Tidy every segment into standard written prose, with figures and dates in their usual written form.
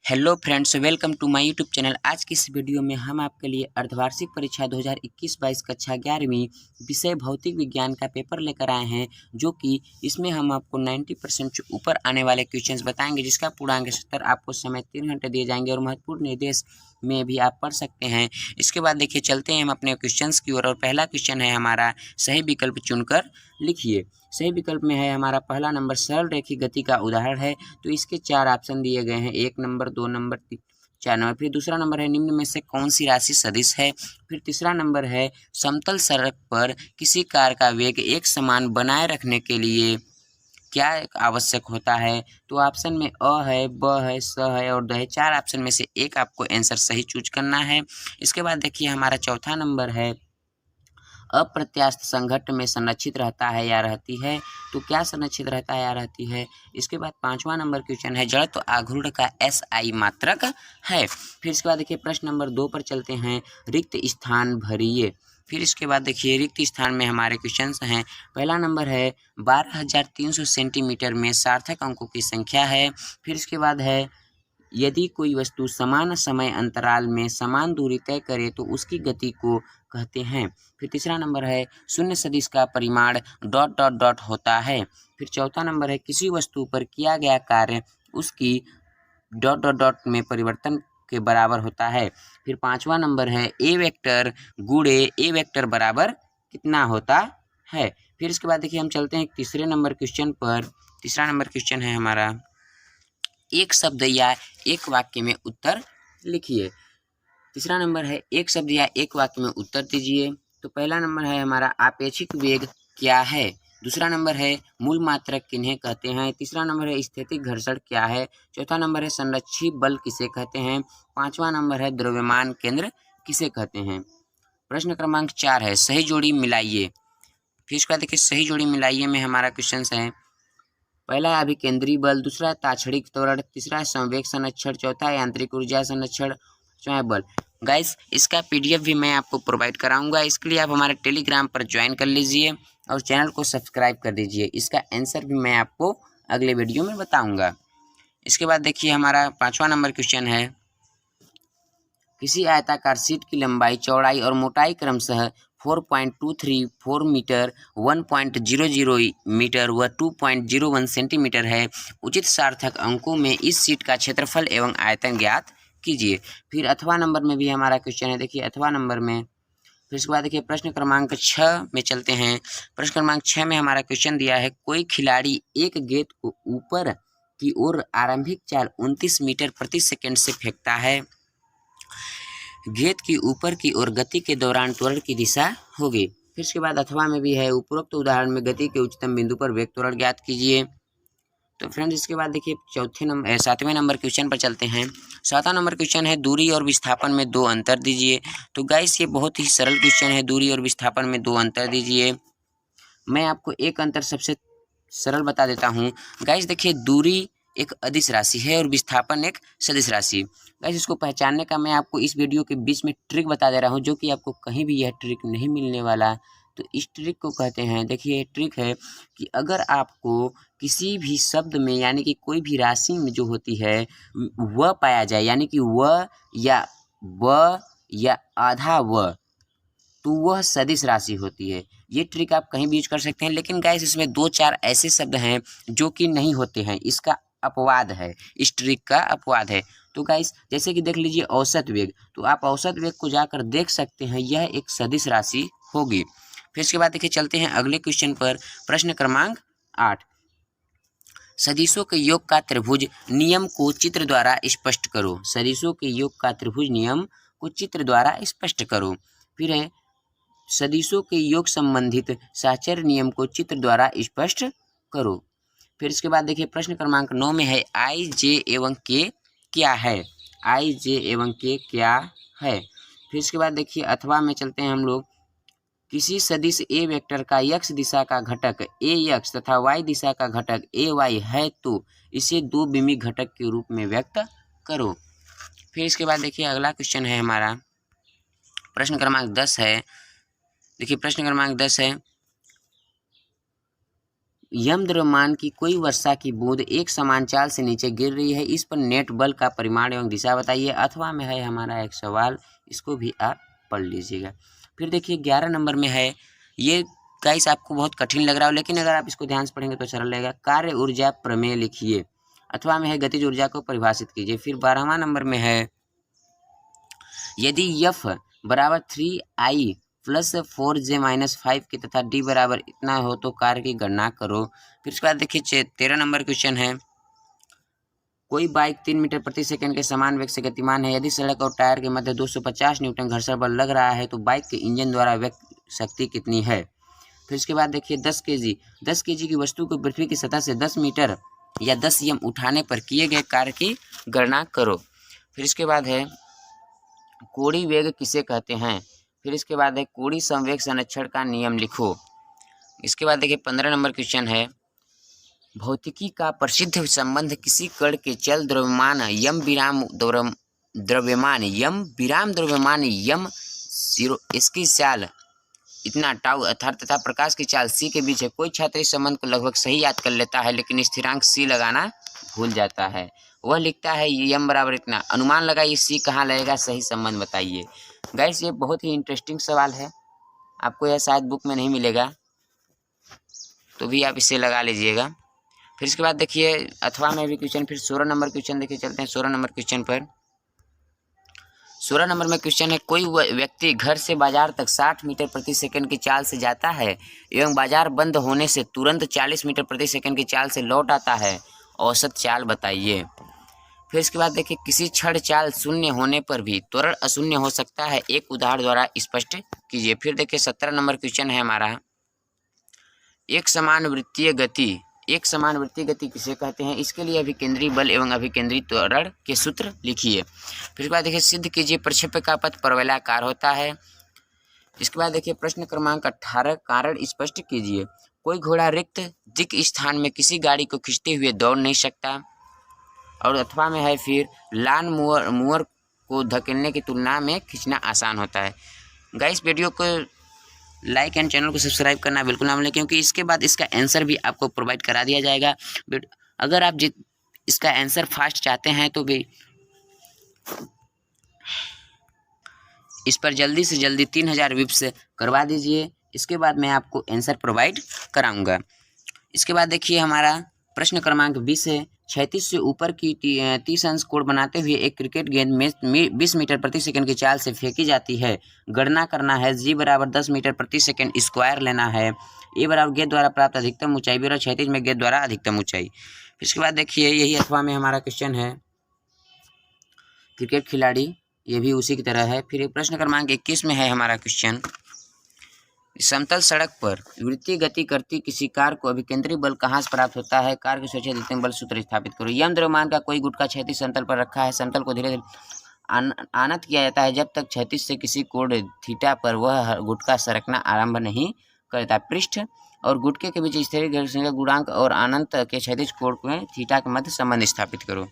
Hello friends, welcome to my YouTube channel. आज की इस वीडियो में हम आपके लिए अर्धवार्षिक परीक्षा 2021-22 कक्षा 11वीं विषय भौतिक विज्ञान का पेपर लेकर आए हैं, जो कि इसमें हम आपको 90% से ऊपर आने वाले क्वेश्चंस बताएंगे, जिसका पूर्णांक 70। आपको समय 3 घंटे दिए जाएंगे और महत्वपूर्ण निर्देश में भी आप पढ़ सकते हैं। इसके बाद देखिए, चलते हैं हम अपने क्वेश्चंस की ओर। और पहला क्वेश्चन है हमारा, सही विकल्प चुनकर लिखिए। सही विकल्प में है हमारा पहला नंबर, सरल रेखीय गति का उदाहरण है। तो इसके 4 ऑप्शन दिए गए हैं, 1 नंबर, 2 नंबर, 4 नंबर। फिर दूसरा नंबर है, निम्न में से कौन सी राशि सदिश है। फिर तीसरा नंबर है, समतल सड़क पर किसी कार का वेग एक समान बनाए रखने के लिए क्या आवश्यक होता है। तो ऑप्शन में अ है, ब है, स है और द है। 4 ऑप्शन में से एक आपको आंसर सही चूज करना है। इसके बाद देखिए, हमारा चौथा नंबर है, अप्रत्यास्थ संघट्ट में संरक्षित रहता है या रहती है। तो क्या संरक्षित रहता है या रहती है। इसके बाद 5वां नंबर क्वेश्चन है, जड़त्व आघूर्ण का SI मात्रक है। फिर इसके बाद देखिए, प्रश्न नंबर 2 पर चलते हैं, रिक्त स्थान भरिए। फिर इसके बाद देखिए, रिक्त स्थान में हमारे क्वेश्चंस हैं। पहला नंबर है, 12,300 सेंटीमीटर में सार्थक अंकों की संख्या है। फिर इसके बाद है, यदि कोई वस्तु समान समय अंतराल में समान दूरी तय करे तो उसकी गति को कहते हैं। फिर तीसरा नंबर है, शून्य सदिश का परिमाण ... होता है। फिर चौथा नंबर है, किसी वस्तु पर किया गया कार्य उसकी ... में परिवर्तन के बराबर होता है। फिर 5वां नंबर है, ए वेक्टर गुणे ए वेक्टर बराबर कितना होता है। फिर इसके बाद देखिए, हम चलते हैं तीसरे नंबर क्वेश्चन पर। तीसरा नंबर क्वेश्चन है हमारा, एक शब्द या एक वाक्य में उत्तर लिखिए। तीसरा नंबर है, एक शब्द या एक वाक्य में उत्तर दीजिए। तो पहला नंबर है हमारा, आपेक्षिक वेग क्या है। दूसरा नंबर है, मूल मात्रक किन्हें कहते हैं। तीसरा नंबर है, स्थैतिक घर्षण क्या है। चौथा नंबर है, संरक्षी बल किसे कहते हैं। 5वां नंबर है, द्रव्यमान केंद्र किसे कहते हैं। प्रश्न क्रमांक 4 है, सही जोड़ी मिलाइए। फिर इसके बाद देखिए, सही जोड़ी मिलाइए में हमारा क्वेश्चन है, पहला है अभिकेंद्री बल, दूसरा है ताक्षणिक त्वरण, तीसरा है संवेग संरक्षण, चौथा है यांत्रिक ऊर्जा संरक्षण, पांचवा है बल। गाइस, इसका PDF भी मैं आपको प्रोवाइड कराऊंगा। इसके लिए आप हमारे टेलीग्राम पर ज्वाइन कर लीजिए और चैनल को सब्सक्राइब कर दीजिए। इसका आंसर भी मैं आपको अगले वीडियो में बताऊंगा। इसके बाद देखिए, हमारा 5वां नंबर क्वेश्चन है, किसी आयताकार शीट की लंबाई, चौड़ाई और मोटाई क्रमशः 4.234 मीटर, 1.00 मीटर व 2.01 सेंटीमीटर है। उचित सार्थक अंकों में इस शीट का क्षेत्रफल एवं आयतन ज्ञात कीजिए। फिर अथवा नंबर में भी हमारा क्वेश्चन है। देखिए, अथवा नंबर में फिर इसके बाद देखिए, प्रश्न क्रमांक 6 में चलते हैं। प्रश्न क्रमांक 6 में हमारा क्वेश्चन दिया है, कोई खिलाड़ी एक गेंद को ऊपर की ओर आरंभिक चाल 29 मीटर प्रति सेकेंड से फेंकता है। गेंद की ऊपर की ओर गति के दौरान त्वरण की दिशा होगी। फिर इसके बाद अथवा में भी है, उपरोक्त उदाहरण में गति के उच्चतम बिंदु पर वेग त्वरण ज्ञात कीजिए। तो फ्रेंड्स, इसके बाद देखिए, 7वें नंबर क्वेश्चन पर चलते हैं। 7वां नंबर क्वेश्चन है, दूरी और विस्थापन में 2 अंतर दीजिए। तो गाइस, ये बहुत ही सरल क्वेश्चन है, दूरी और विस्थापन में 2 अंतर दीजिए। मैं आपको एक अंतर सबसे सरल बता देता हूँ। गाइस देखिए, दूरी एक अदिश राशि है और विस्थापन एक सदिश राशि। गाइस, इसको पहचानने का मैं आपको इस वीडियो के बीच में ट्रिक बता दे रहा हूँ, जो कि आपको कहीं भी यह ट्रिक नहीं मिलने वाला। तो इस ट्रिक को कहते हैं, देखिए ट्रिक है कि अगर आपको किसी भी शब्द में, यानी कि कोई भी राशि में जो होती है वह पाया जाए, यानी कि वह या व या आधा व, तो वह सदिश राशि होती है। ये ट्रिक आप कहीं भी यूज कर सकते हैं। लेकिन गाइस, इसमें 2-4 ऐसे शब्द हैं जो कि नहीं होते हैं। इसका अपवाद है, इस ट्रिक का अपवाद है। तो गाइस, जैसे कि देख लीजिए औसत वेग, तो आप औसत वेग को जाकर देख सकते हैं, यह एक सदिश राशि होगी। फिर इसके बाद देखिए, चलते हैं अगले क्वेश्चन पर। प्रश्न क्रमांक 8, सदिशों के योग का त्रिभुज नियम को चित्र द्वारा स्पष्ट करो। सदिशों के योग का त्रिभुज नियम को चित्र द्वारा स्पष्ट करो। फिर है, सदिशों के योग संबंधित साहचर्य नियम को चित्र द्वारा स्पष्ट करो। फिर इसके बाद देखिए, प्रश्न क्रमांक 9 में है, I, J एवं K क्या है। I, J एवं K क्या है। फिर इसके बाद देखिए, अथवा में चलते हैं हम लोग, किसी सदिश A वेक्टर का x दिशा का घटक AX तथा y दिशा का घटक AY है तो इसे 2 विमित घटक के रूप में व्यक्त करो। फिर इसके बाद देखिए, अगला क्वेश्चन है हमारा, प्रश्न क्रमांक 10 है। देखिए, प्रश्न क्रमांक 10 है, यम द्रव्यमान की कोई वर्षा की बूंद एक समान चाल से नीचे गिर रही है, इस पर नेट बल का परिमाण एवं दिशा बताइए। अथवा में है हमारा एक सवाल, इसको भी आप पढ़ लीजिएगा। फिर देखिए 11 नंबर में है, ये गाइस आपको बहुत कठिन लग रहा हो, लेकिन अगर आप इसको ध्यान से पढ़ेंगे तो सरल लगेगा। कार्य ऊर्जा प्रमेय लिखिए। अथवा में है गतिज ऊर्जा को परिभाषित कीजिए। फिर 12वां नंबर में है, यदि F बराबर 3I प्लस 4J-5 के तथा D बराबर इतना हो तो कार्य की गणना करो। फिर उसके बाद देखिए 13 नंबर क्वेश्चन है, कोई बाइक 3 मीटर प्रति सेकंड के समान वेग से गतिमान है। यदि सड़क और टायर के मध्य 250 न्यूटन घर्षण बल लग रहा है तो बाइक के इंजन द्वारा व्यक्त शक्ति कितनी है। फिर इसके बाद देखिए 10 केजी की वस्तु को पृथ्वी की सतह से 10 मीटर या 10 m उठाने पर किए गए कार्य की गणना करो। फिर इसके बाद है, कोणीय वेग किसे कहते हैं। फिर इसके बाद है, कोणीय संवेग संरक्षण का नियम लिखो। इसके बाद देखिए 15 नंबर क्वेश्चन है, भौतिकी का प्रसिद्ध संबंध किसी कण के चल द्रव्यमान यम विराम द्रव्यमान यम 0 इसकी चाल इतना टाउ अर्थात तथा प्रकाश की चाल c के बीच है। कोई छात्र इस संबंध को लगभग सही याद कर लेता है, लेकिन स्थिरांक c लगाना भूल जाता है। वह लिखता है यम बराबर इतना, अनुमान लगाइए c कहाँ लगेगा, सही संबंध बताइए। गाइस ये बहुत ही इंटरेस्टिंग सवाल है, आपको यह शायद बुक में नहीं मिलेगा, तो भी आप इसे लगा लीजिएगा। फिर इसके बाद देखिए अथवा में भी क्वेश्चन, फिर 16 नंबर क्वेश्चन देखिए, चलते हैं 16 नंबर क्वेश्चन पर। 16 नंबर में क्वेश्चन है, कोई व्यक्ति घर से बाजार तक 60 मीटर प्रति सेकंड की चाल से जाता है एवं बाजार बंद होने से तुरंत 40 मीटर प्रति सेकंड की चाल से लौट आता है, औसत चाल बताइए। फिर इसके बाद देखिए, किसी क्षण चाल शून्य होने पर भी त्वरण अशून्य हो सकता है, एक उदाहरण द्वारा स्पष्ट कीजिए। फिर देखिए 17 नंबर क्वेश्चन है हमारा, एक समान वृत्तीय गति किसे कहते हैं। इसके लिए अभिकेंद्री बल एवं अभिकेंद्री त्वरण के सूत्र लिखिए। फिर इसके बाद देखिए, सिद्ध कीजिए प्रक्षेप्य का पथ परवलयाकार होता है। इसके बाद देखिए प्रश्न क्रमांक 18, कारण स्पष्ट कीजिए। कोई घोड़ा रिक्त दिक स्थान में किसी गाड़ी को खींचते हुए दौड़ नहीं सकता। और अथवा में है, फिर लान मुअर को धकेलने की तुलना में खींचना आसान होता है। गाइस वीडियो को लाइक एंड चैनल को सब्सक्राइब करना बिल्कुल ना भूलें, क्योंकि इसके बाद इसका आंसर भी आपको प्रोवाइड करा दिया जाएगा। अगर आप इसका आंसर फास्ट चाहते हैं तो भी इस पर जल्दी से जल्दी 3000 विप्स करवा दीजिए, इसके बाद मैं आपको आंसर प्रोवाइड कराऊंगा। इसके बाद देखिए हमारा प्रश्न क्रमांक 20 है, 36 से ऊपर की 30 अंश कोण बनाते हुए एक क्रिकेट गेंद में 20 मीटर प्रति सेकंड की चाल से फेंकी जाती है। गणना करना है, जी बराबर 10 मीटर प्रति सेकंड स्क्वायर लेना है। ए बराबर गेंद द्वारा प्राप्त अधिकतम ऊंचाई बराबर 36 में गेंद द्वारा अधिकतम ऊंचाई। इसके बाद देखिए यही अथवा में हमारा क्वेश्चन है, क्रिकेट खिलाड़ी, ये भी उसी की तरह है। फिर प्रश्न क्रमांक 21 में है हमारा क्वेश्चन, समतल सड़क पर वृत्तीय गति करती किसी कार को अभिकेंद्री बल कहाँ से प्राप्त होता है। कार की स्वेच्छा अधिकतम बल सूत्र स्थापित करो। यम द्रव्यमान का कोई गुटका क्षैतिज समतल पर रखा है, समतल को धीरे धीरे आनत किया जाता है जब तक क्षैतिज से किसी कोण थीटा पर वह गुटका सरकना आरंभ नहीं करता। पृष्ठ और गुटके के बीच स्थिर घर्षण गुणांक और अनंत के क्षैतिज कोण में थीटा के मध्य संबंध स्थापित करो।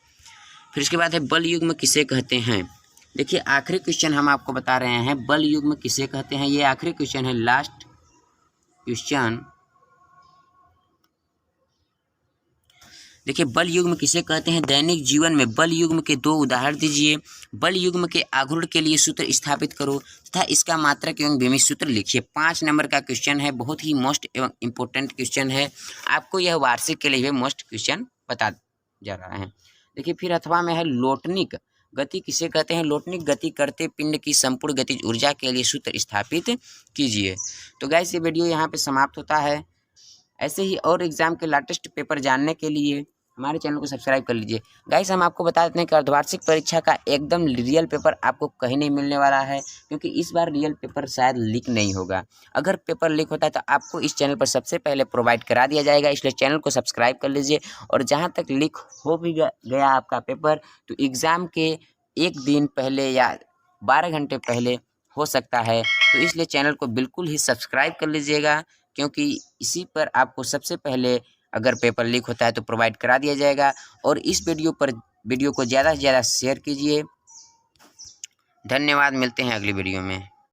फिर इसके बाद है, बल युग्म किसे कहते हैं। देखिए आखिरी क्वेश्चन हम आपको बता रहे हैं, बल युग्म किसे कहते हैं। ये आखिरी क्वेश्चन है, लास्ट क्वेश्चन। देखिए बल युग्म किसे कहते हैं। दैनिक जीवन में बल युग्म के 2 उदाहरण दीजिए। बल युग्म के आघूर्ण के लिए सूत्र स्थापित करो तथा इसका मात्रक एवं विमित सूत्र लिखिए। 5 नंबर का क्वेश्चन है, बहुत ही मोस्ट एवं इम्पोर्टेंट क्वेश्चन है, आपको यह वार्षिक के लिए मोस्ट क्वेश्चन बता जा रहा है। देखिए फिर अथवा में है, लोटनिक गति किसे कहते हैं। लोटनिक गति करते पिंड की संपूर्ण गतिज ऊर्जा के लिए सूत्र स्थापित कीजिए। तो गाइस ये वीडियो यहाँ पे समाप्त होता है। ऐसे ही और एग्जाम के लेटेस्ट पेपर जानने के लिए हमारे चैनल को सब्सक्राइब कर लीजिए। गाइस हम आपको बता देते हैं कि अर्धवार्षिक परीक्षा का एकदम रियल पेपर आपको कहीं नहीं मिलने वाला है, क्योंकि इस बार रियल पेपर शायद लीक नहीं होगा। अगर पेपर लीक होता है तो आपको इस चैनल पर सबसे पहले प्रोवाइड करा दिया जाएगा, इसलिए चैनल को सब्सक्राइब कर लीजिए। और जहाँ तक लीक हो भी गया आपका पेपर, तो एग्ज़ाम के 1 दिन पहले या 12 घंटे पहले हो सकता है, तो इसलिए चैनल को बिल्कुल ही सब्सक्राइब कर लीजिएगा, क्योंकि इसी पर आपको सबसे पहले अगर पेपर लीक होता है तो प्रोवाइड करा दिया जाएगा। और इस वीडियो को ज़्यादा से ज़्यादा शेयर कीजिए। धन्यवाद, मिलते हैं अगली वीडियो में।